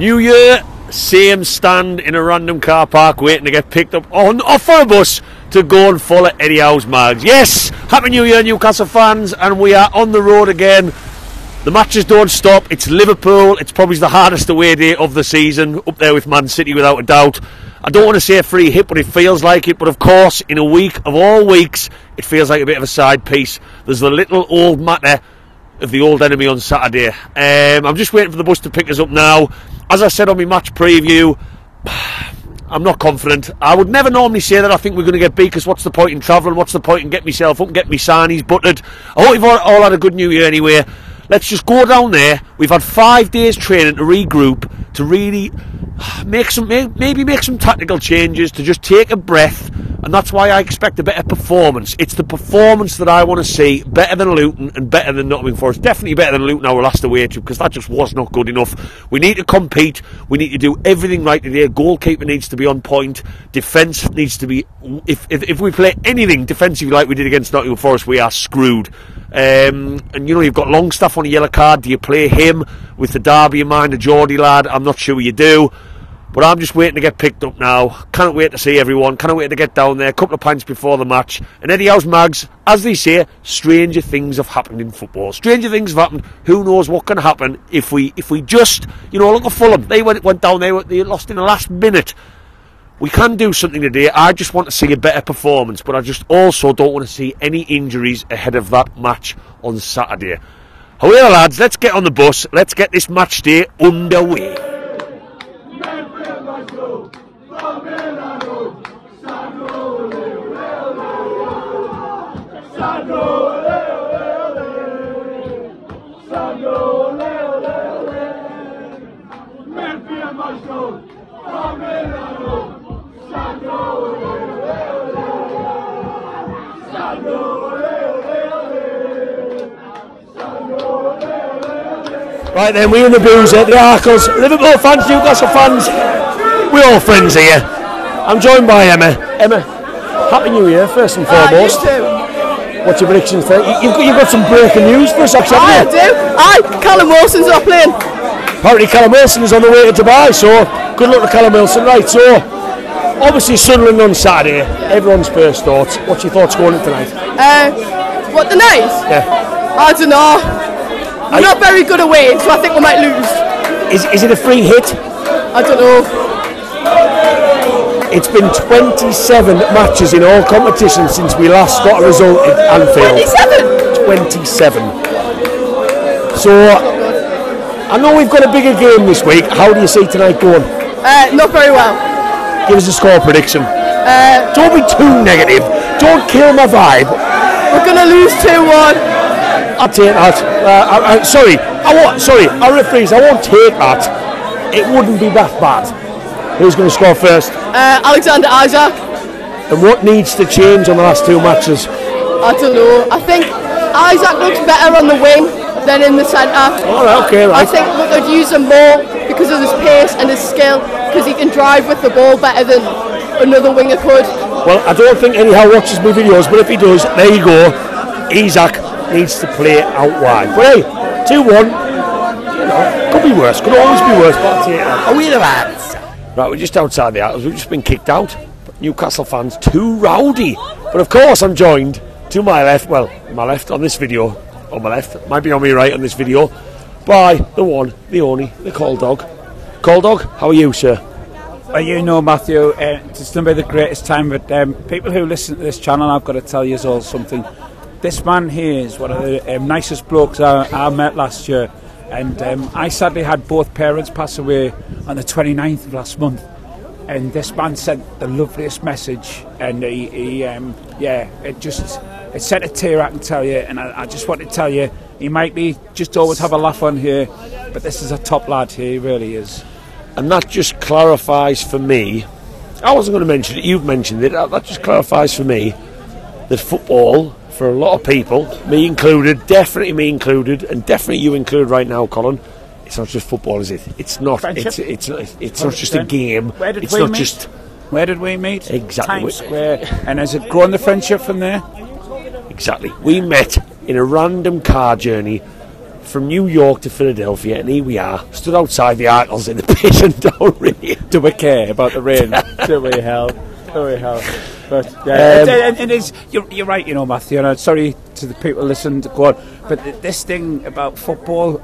New Year, same stand in a random car park waiting to get picked up off for a bus to go and follow Eddie Howe's Mags. Yes, Happy New Year Newcastle fans, and we are on the road again. The matches don't stop. It's Liverpool. It's probably the hardest away day of the season, up there with Man City without a doubt. I don't want to say a free hit, but it feels like it. But of course, in a week of all weeks, it feels like a bit of a side piece. There's the little old matter of the old enemy on Saturday. I'm just waiting for the bus to pick us up now. As I said on my match preview, I'm not confident. I would never normally say that I think we're going to get beat, because what's the point in travelling? What's the point in getting myself up and getting my sarnies buttered? I hope you've all had a good New Year anyway. Let's just go down there. We've had 5 days training to regroup, to really maybe make some tactical changes, to just take a breath, and that's why I expect a better performance. It's the performance that I want to see, better than Luton and better than Nottingham Forest. Definitely better than Luton our last away trip, because that just was not good enough. We need to compete. We need to do everything right today. Goalkeeper needs to be on point. Defence needs to be. If we play anything defensively like we did against Nottingham Forest, we are screwed. And you know, you've got Longstaff on a yellow card. Do you play him with the derby in mind, the Geordie lad? I'm not sure you do, but I'm just waiting to get picked up now. Can't wait to see everyone. Can't wait to get down there. A couple of pints before the match. And Eddie Howe's Mags, as they say, stranger things have happened in football. Stranger things have happened. Who knows what can happen if we just, you know, look at Fulham. They went down there. They lost in the last minute. We can do something today. I just want to see a better performance, but I just also don't want to see any injuries ahead of that match on Saturday. However, lads, let's get on the bus. Let's get this match day underway. Right then, we in the boozer, the Arkles, Liverpool fans, Newcastle fans, we're all friends here. I'm joined by Emma. Emma, Happy New Year, first and foremost. What's your predictions there? You've got some breaking news for us, haven't you? I do. Callum Wilson's not playing. Apparently Callum Wilson is on the way to Dubai, so good luck to Callum Wilson. Right, so obviously Sunderland on Saturday, everyone's first thoughts. What's your thoughts going in tonight? What, the night? Yeah. I don't know. We're not very good away, so I think we might lose. Is it a free hit? I don't know. It's been 27 matches in all competitions since we last got a result at Anfield. 27? So, I know we've got a bigger game this week. How do you see tonight going? Not very well. Give us a score prediction. Don't be too negative. Don't kill my vibe. We're going to lose 2-1. I'll take that. Sorry, I'll rephrase. I won't take that. It wouldn't be that bad. Who's going to score first? Alexander Isaac. And what needs to change on the last 2 matches? I don't know. I think Isaac looks better on the wing than in the centre. Alright, okay, right. I think we could use him more because of his pace and his skill, because he can drive with the ball better than another winger could. Well, I don't think anyhow watches my videos, but if he does, there you go. Isaac needs to play out wide. But hey, 2-1, you know, could be worse, could always be worse, but are we the lads? Right, we're just outside the Arkles. We've just been kicked out. Newcastle fans too rowdy. But of course I'm joined to my left, well, my left on this video, on my left, might be on my right on this video, by the one, the only, the Call Dog. Call Dog, how are you, sir? Well, you know, Matthew, it's going to be the greatest time, but people who listen to this channel, I've got to tell you all something. This man here is one of the nicest blokes I met last year, and I sadly had both parents pass away on the 29th of last month, and this man sent the loveliest message, and it sent a tear, I can tell you, and I just want to tell you, he might be just always have a laugh on here, but this is a top lad here, he really is. And that just clarifies for me, I wasn't going to mention it, you've mentioned it, that just clarifies for me that football, for a lot of people, me included, definitely me included, and definitely you included right now, Colin, it's not just football, is it? It's not. It's not just a game. Where did it's we not meet? just. Where did we meet? Exactly. Times Square. And has it grown the friendship from there? Exactly. We met in a random car journey from New York to Philadelphia, and here we are, stood outside the Arkles in the pissing down rain. Do we care about the rain? Do we hell? Do we hell? But yeah, it is. You're right, you know, Matthew. And I'm sorry to the people listening to go on, but this thing about football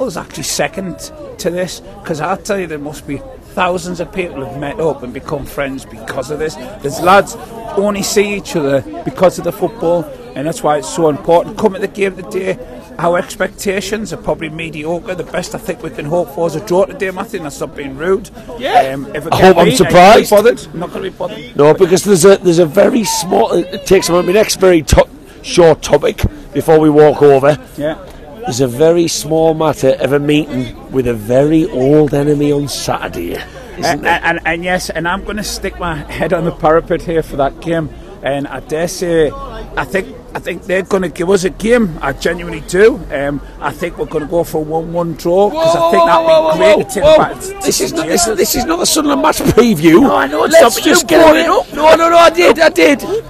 is actually second to this, because I tell you, there must be thousands of people who've met up and become friends because of this. There's lads who only see each other because of the football, and that's why it's so important. Come at the game today. Our expectations are probably mediocre. The best I think we can hope for is a draw today, Matthew. That's not being rude. Yeah. If I hope I'm surprised. I'm not going to be bothered. No, because there's a very small. It takes on my next very short topic before we walk over. Yeah. There's a very small matter of a meeting with a very old enemy on Saturday. And yes, and I'm going to stick my head on the parapet here for that game. And I dare say, I think they're going to give us a game. I genuinely do. I think we're going to go for a 1-1 draw, because I think that'd be great to take back. This is not a Sunderland match preview. No, I know. Let's just get it up. No, I did.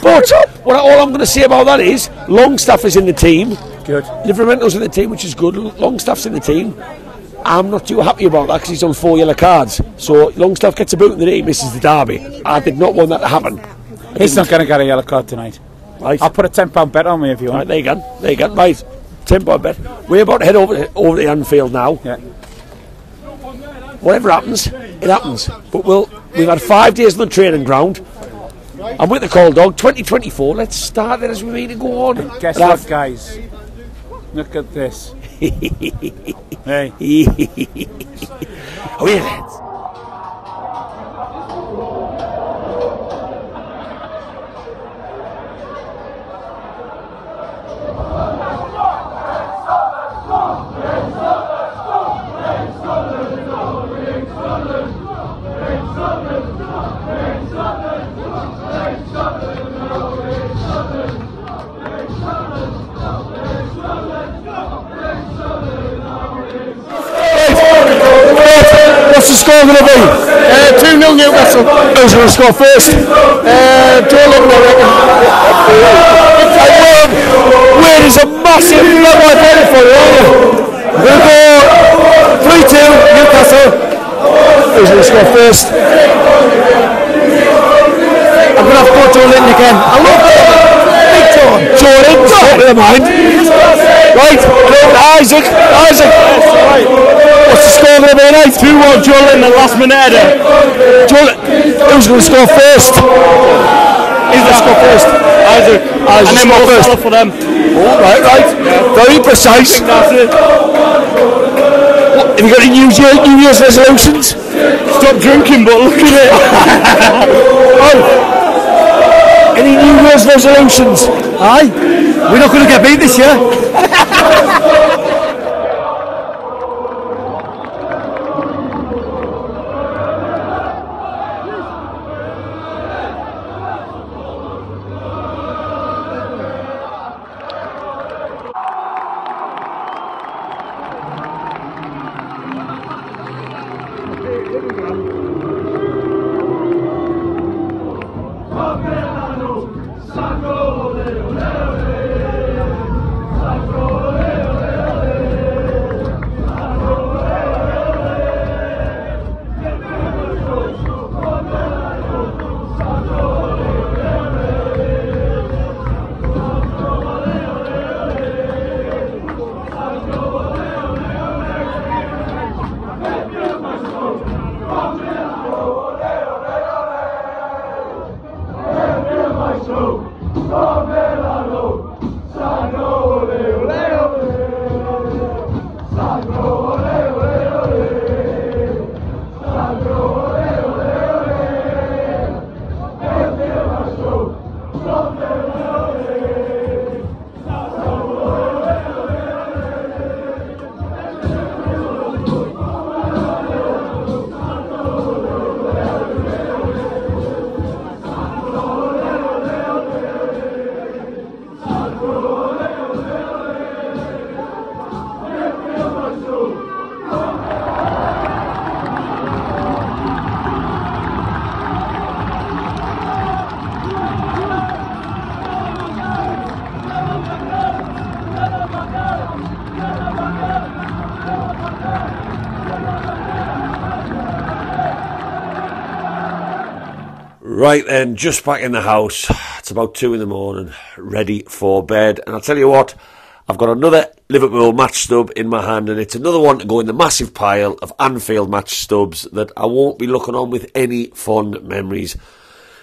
But all I'm going to say about that is Longstaff is in the team. Good. Liverpool's in the team, which is good. Longstaff's in the team. I'm not too happy about that because he's on 4 yellow cards. So Longstaff gets a boot in the knee, misses the derby. I did not want that to happen. He's not going to get a yellow card tonight. Right. I'll put a £10 bet on me if you want. Right, there you go. Right, £10 bet. We're about to head over to Anfield now. Yeah. Whatever happens, it happens. But we've had 5 days on the training ground. I'm with the Call Dog 2024. Let's start it as we mean to go on. And guess what, guys? Look at this. Hey. Oh yeah, lads. What's the score going to be? 2-0 Newcastle. Who's going to score first? Joe Little, I reckon. Where is a massive blood I better for you, aren't you? We're going to go 3-2 Newcastle. Who's going to score first? I'm going to have to go Joe Little again. I love it. Big John. Jordan, top of the mind. Right, Isaac. What's the score going to be tonight? 2-1 Joe Little, the last minute header. Who's going to score first? Who's going to score first? Isaac. And then we'll first for them. Oh, right. Yeah. Very precise. That's it. Have you got any New Year's resolutions? Stop drinking, but look at it. Any New Year's resolutions? Aye. We're not going to get beat this year. Right then, just back in the house. It's about 2 in the morning, ready for bed. And I'll tell you what, I've got another Liverpool match stub in my hand, and it's another one to go in the massive pile of Anfield match stubs that I won't be looking on with any fond memories.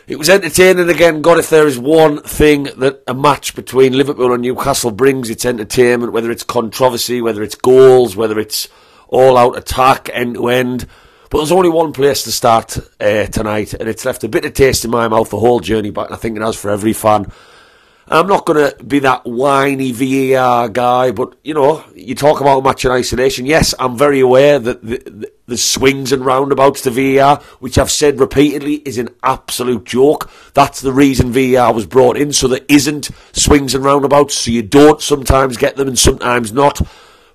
It was entertaining again. God, if there is one thing that a match between Liverpool and Newcastle brings, it's entertainment, whether it's controversy, whether it's goals, whether it's all-out attack, end-to-end. But there's only one place to start tonight, and it's left a bitter taste in my mouth the whole journey back, and I think it has for every fan. I'm not going to be that whiny VAR guy, but, you know, you talk about a match in isolation. Yes, I'm very aware that the swings and roundabouts to VAR, which I've said repeatedly, is an absolute joke. That's the reason VAR was brought in, so there isn't swings and roundabouts, so you don't sometimes get them and sometimes not.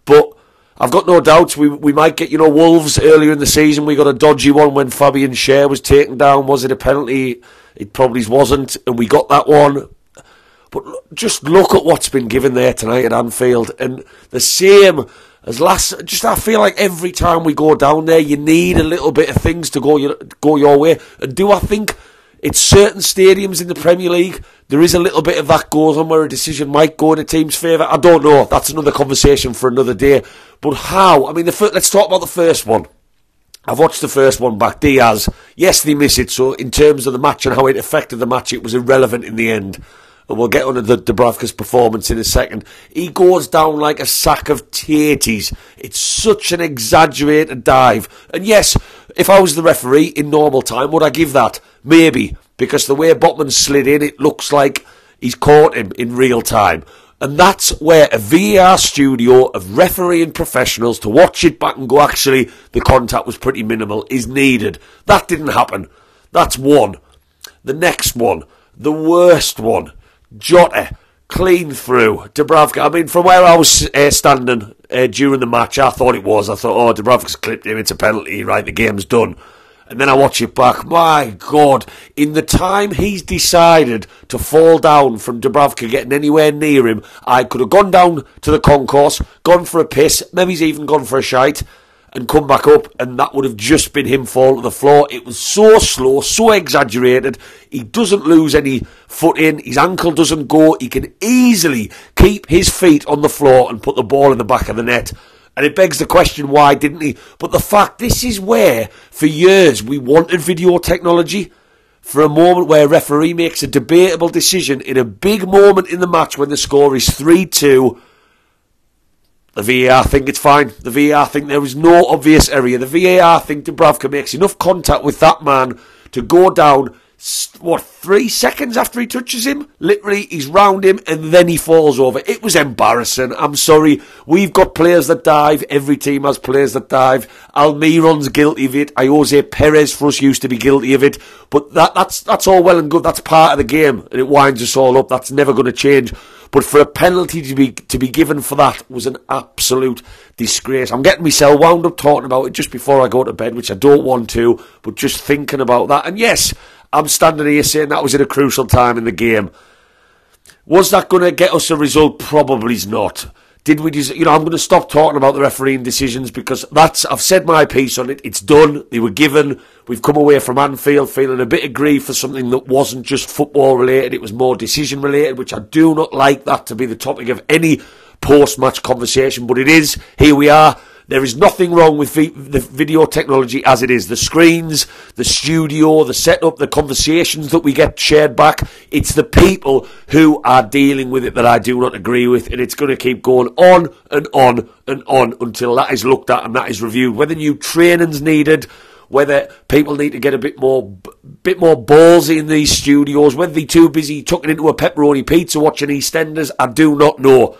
But I've got no doubts we might get, you know, Wolves earlier in the season. We got a dodgy one when Fabian Schär was taken down. Was it a penalty? It probably wasn't, and we got that one. But just look at what's been given there tonight at Anfield, and the same as last. Just I feel like every time we go down there, you need a little bit of things to go your way. And do I think it's certain stadiums in the Premier League there is a little bit of that goes on where a decision might go in a team's favour? I don't know. That's another conversation for another day. But how? I mean, let's talk about the first one. I've watched the first one back. Diaz, yes, they miss it. So in terms of the match and how it affected the match, it was irrelevant in the end. And we'll get on to the Dubravka's performance in a second. He goes down like a sack of taties. It's such an exaggerated dive. And yes, if I was the referee in normal time, would I give that? Maybe. Because the way Botman slid in, it looks like he's caught him in real time. And that's where a VAR studio of refereeing professionals to watch it back and go, actually, the contact was pretty minimal, is needed. That didn't happen. That's one. The next one, the worst one, Jota, clean through. Dubravka, I mean, from where I was standing during the match, I thought it was. I thought, oh, Dubravka's clipped him, it's a penalty, right, the game's done. And then I watch it back, my God, in the time he's decided to fall down from Dubravka getting anywhere near him, I could have gone down to the concourse, gone for a piss, maybe he's even gone for a shite, and come back up, and that would have just been him fall to the floor. It was so slow, so exaggerated. He doesn't lose any footing, his ankle doesn't go, he can easily keep his feet on the floor and put the ball in the back of the net. And it begs the question, why didn't he? But the fact, this is where, for years, we wanted video technology. For a moment where a referee makes a debatable decision in a big moment in the match when the score is 3-2, the VAR think it's fine. The VAR think there is no obvious area. The VAR think Dubravka makes enough contact with that man to go down, 3 seconds after he touches him? Literally, he's round him and then he falls over. It was embarrassing. I'm sorry. We've got players that dive. Every team has players that dive. Almiron's guilty of it. Jose Perez for us used to be guilty of it. But that's all well and good. That's part of the game, and it winds us all up. That's never going to change. But for a penalty to be given for that was an absolute disgrace. I'm getting myself wound up talking about it just before I go to bed, which I don't want to, but just thinking about that. And yes, I'm standing here saying that was at a crucial time in the game. Was that going to get us a result? Probably not. Did we just, I'm going to stop talking about the refereeing decisions because I've said my piece on it. It's done. They were given. We've come away from Anfield feeling a bit aggrieved for something that wasn't just football related. It was more decision related, which I do not like that to be the topic of any post-match conversation, but it is. Here we are. There is nothing wrong with the video technology as it is. The screens, the studio, the setup, the conversations that we get shared back. It's the people who are dealing with it that I do not agree with. And it's going to keep going on and on and on until that is looked at and that is reviewed. Whether new training's needed, whether people need to get a bit more ballsy in these studios, whether they're too busy tucking into a pepperoni pizza watching EastEnders, I do not know.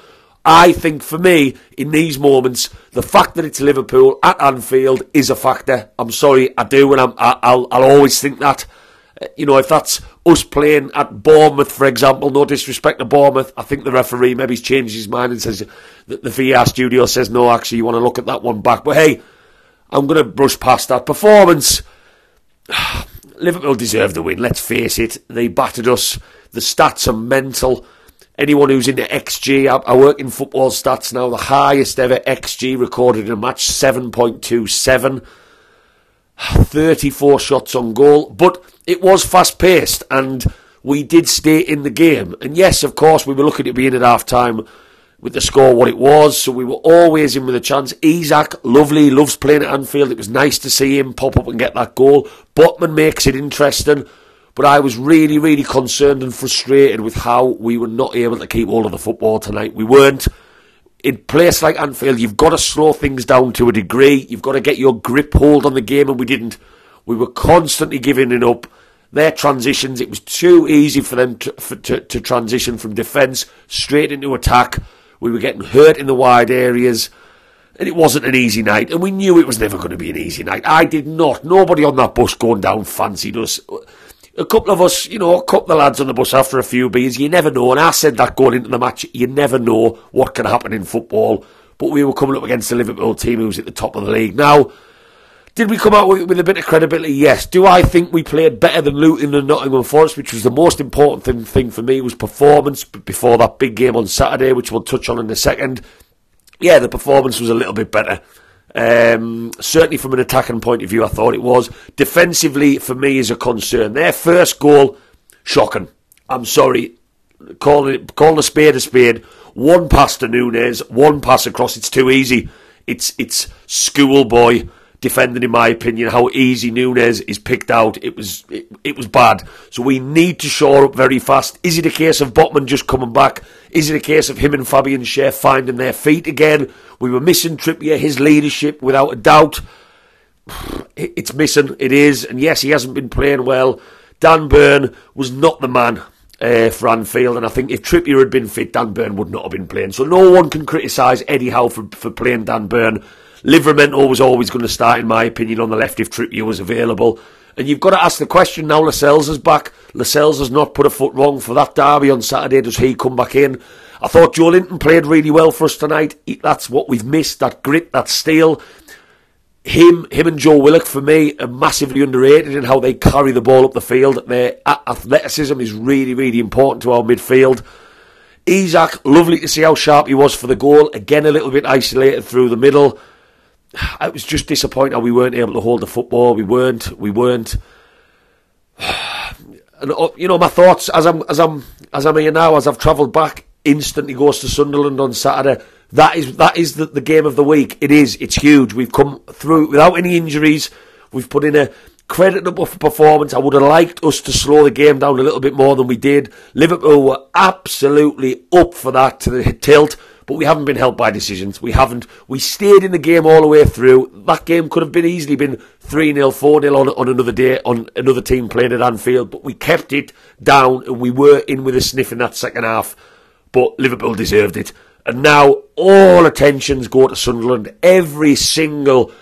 I think for me, in these moments, the fact that it's Liverpool at Anfield is a factor. I'm sorry, I do, and I'll always think that. If that's us playing at Bournemouth, for example, no disrespect to Bournemouth, I think the referee maybe changed his mind and says that the VAR studio says, no, actually, you want to look at that one back. But hey, I'm going to brush past that performance. Liverpool deserved the win, let's face it. They battered us. The stats are mental. Anyone who's into XG, I work in football stats now, the highest ever XG recorded in a match, 7.27. 34 shots on goal. But it was fast-paced, and we did stay in the game. And yes, of course, we were looking at being at half-time with the score what it was, so we were always in with a chance. Isak, lovely, loves playing at Anfield. It was nice to see him pop up and get that goal. Botman makes it interesting, but I was really, really concerned and frustrated with how we were not able to keep hold of the football tonight. We weren't. In a place like Anfield, you've got to slow things down to a degree. You've got to get your grip hold on the game, and we didn't. We were constantly giving it up. Their transitions, it was too easy for them to transition from defence straight into attack. We were getting hurt in the wide areas, and it wasn't an easy night, and we knew it was never going to be an easy night. I did not. Nobody on that bus going down fancied us. A couple of us, a couple of lads on the bus after a few beers, you never know, and I said that going into the match, you never know what can happen in football, but we were coming up against the Liverpool team who was at the top of the league. Now, did we come out with a bit of credibility? Yes. Do I think we played better than Luton and Nottingham Forest, which was the most important thing for me, was performance before that big game on Saturday, which we'll touch on in a second. Yeah, the performance was a little bit better. Certainly from an attacking point of view, I thought it was. Defensively, for me, is a concern. Their first goal, shocking. I'm sorry. Calling a spade. One pass to Nunez, one pass across. It's too easy. It's schoolboy defending, in my opinion. How easy Nunez is picked out. It was bad. So we need to shore up very fast. Is it a case of Botman just coming back? Is it a case of him and Fabian Schär finding their feet again? We were missing Trippier, his leadership, without a doubt. It's missing, it is. And yes, he hasn't been playing well. Dan Burn was not the man for Anfield. And I think if Trippier had been fit, Dan Burn would not have been playing. So no one can criticise Eddie Howe for playing Dan Burn. Livramento was always going to start, in my opinion, on the left if Trippier was available. And you've got to ask the question now. Lascelles is back. Lascelles has not put a foot wrong for that derby on Saturday. Does he come back in? I thought Joe Linton played really well for us tonight. That's what we've missed, that grit, that steel. Him and Joe Willock, for me, are massively underrated in how they carry the ball up the field. Their athleticism is really, really important to our midfield. Isak, lovely to see how sharp he was for the goal. Again, a little bit isolated through the middle. I was just disappointed how we weren't able to hold the football. We weren't. And my thoughts as I'm here now, as I've travelled back, instantly goes to Sunderland on Saturday. That is the game of the week. It's huge. We've come through without any injuries. We've put in a creditable performance. I would have liked us to slow the game down a little bit more than we did. Liverpool were absolutely up for that to the tilt. But we haven't been helped by decisions. We haven't. We stayed in the game all the way through. That game could have easily been 3-0, 4-0 on another day, on another team playing at Anfield. But we kept it down and we were in with a sniff in that second half. But Liverpool deserved it. And now all attentions go to Sunderland. Every single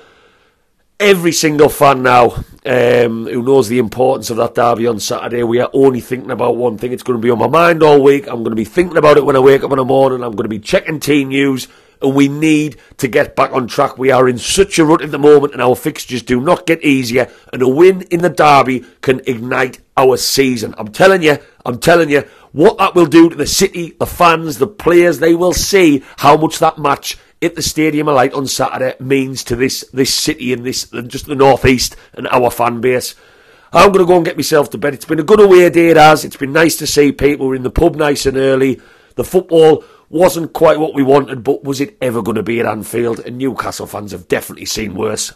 fan now who knows the importance of that derby on Saturday, we are only thinking about one thing. It's going to be on my mind all week. I'm going to be thinking about it when I wake up in the morning. I'm going to be checking team news, and we need to get back on track. We are in such a rut at the moment, and our fixtures do not get easier, and a win in the derby can ignite our season. I'm telling you, what that will do to the city, the fans, the players. They will see how much that match at the Stadium of Light on Saturday means to this city and just the North East and our fan base. I'm going to go and get myself to bed. It's been a good away day, it has. It's been nice to see people. We're in the pub nice and early. The football wasn't quite what we wanted, but was it ever going to be at Anfield? And Newcastle fans have definitely seen worse.